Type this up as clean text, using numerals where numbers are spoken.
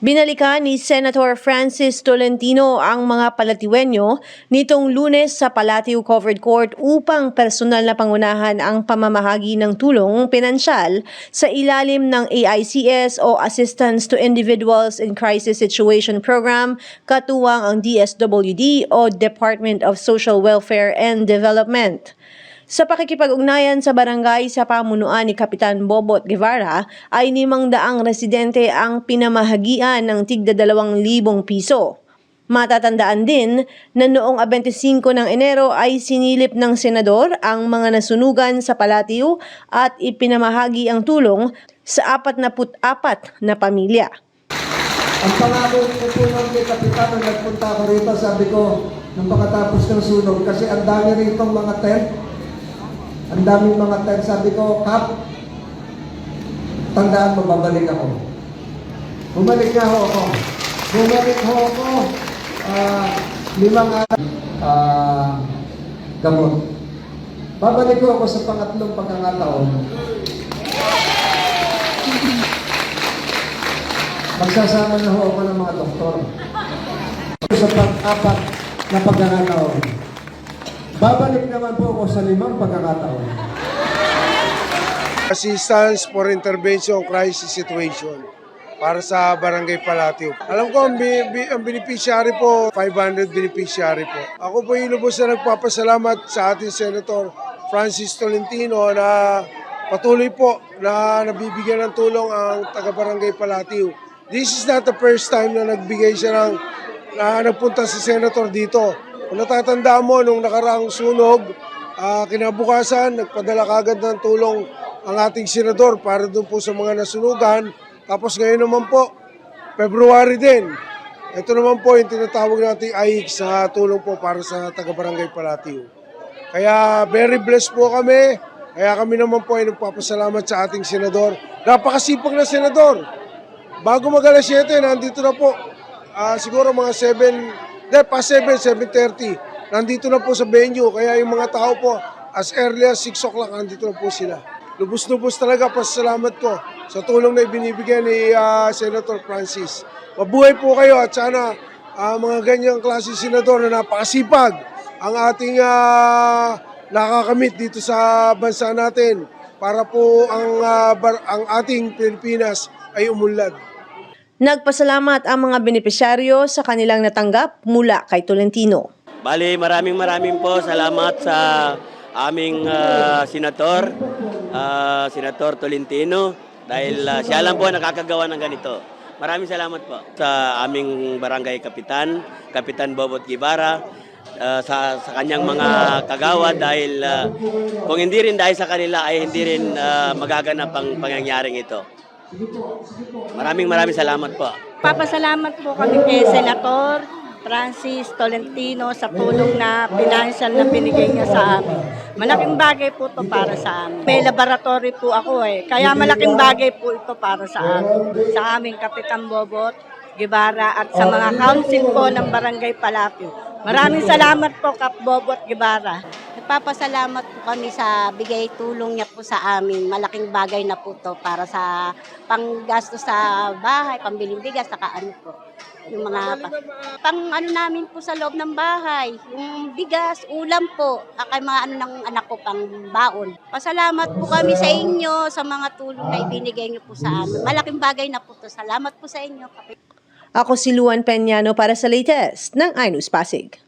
Binalikan ni Senator Francis Tolentino ang mga Palatiwenyo nitong Lunes sa Palatio Covered Court upang personal na pangunahan ang pamamahagi ng tulong pinansyal sa ilalim ng AICS o Assistance to Individuals in Crisis Situation Program, katuwang ang DSWD o Department of Social Welfare and Development. Sa pakikipag-ugnayan sa barangay sa pamunuan ni Kapitan Bobot Guevara ay 500 residente ang pinamahagian ng tigda 2,000 piso. Matatandaan din na noong 25 ng Enero ay sinilip ng senador ang mga nasunugan sa palatio at ipinamahagi ang tulong sa 44 na pamilya. Ang pangako ko po ng Kapitan nang nagpunta ako rito, sabi ko, nung pagkatapos ng sunog, kasi ang dami rito mga tent, ang daming mga tent, sabi ko, Kap, tandaan mo, babalik ako. Bumalik nga ho ako. Bumalik ho ako. 5 gamot. Babalik ho ako sa pangatlong pagkakataon. Magsasama na ho ako ng mga doktor. Sa pang-4 na pagkakataon. Babalik naman po ako sa 5 pagkakataon. Assistance for Intervention Crisis Situation para sa Barangay Palatio. Alam ko ang beneficiary po, 500 beneficiary po. Ako po yung lubos na nagpapasalamat sa ating Senator Francis Tolentino na patuloy po na nabibigyan ng tulong ang taga-Barangay Palatio. This is not the first time na nagbigay siya na nagpunta si Senator dito. Kung natatandaan mo, nung nakaraang sunog, kinabukasan, nagpadala kagad ng tulong ang ating senador para doon po sa mga nasunugan. Tapos ngayon naman po, February din. Ito naman po yung tinatawag nating AIC sa tulong po para sa taga-Barangay Palatio. Kaya very blessed po kami. Kaya kami naman po ay nagpapasalamat sa ating senador. Napakasipag na senador. Bago mag-alas 7, nandito na po. Siguro mga 7:30, nandito na po sa venue. Kaya yung mga tao po, as early as 6 o'clock, nandito na po sila. Lubos-lubos talaga, pasalamat ko sa tulong na ibinibigay ni Senator Francis. Mabuhay po kayo at sana mga ganyang klase senador na napakasipag ang ating nakakamit dito sa bansa natin para po ang ating Pilipinas ay umunlad. Nagpasalamat ang mga benepisyaryo sa kanilang natanggap mula kay Tolentino. Bali, maraming po salamat sa aming Senator Tolentino dahil siya lang po nakakagawa ng ganito. Maraming salamat po sa aming barangay Kapitan Bobot Guevara, sa kanyang mga kagawad dahil kung hindi rin dahil sa kanila ay hindi rin magaganap ang pangyayaring ito. Maraming salamat po. Papasalamat po kami kay Senator Francis Tolentino sa tulong na financial na binigay niya sa amin. Malaking bagay po ito para sa amin. May laboratory po ako kaya malaking bagay po ito para sa amin. Sa aming Kapitan Bobot Guevara at sa mga council po ng Barangay Palatio. Maraming salamat po, Kap Bobot Guevara. Nagpapasalamat po kami sa bigay tulong niya po sa amin. Malaking bagay na po to para sa panggasto sa bahay, pambiling bigas, saka ano po. Yung mga namin po sa loob ng bahay. Yung bigas, ulam po. Kaya mga ng anak ko pang baon. Pasalamat po kami sa inyo sa mga tulong na ibinigay niyo po sa amin. Malaking bagay na po to. Salamat po sa inyo. Ako si Luan Peñano para sa latest ng iNews Pasig.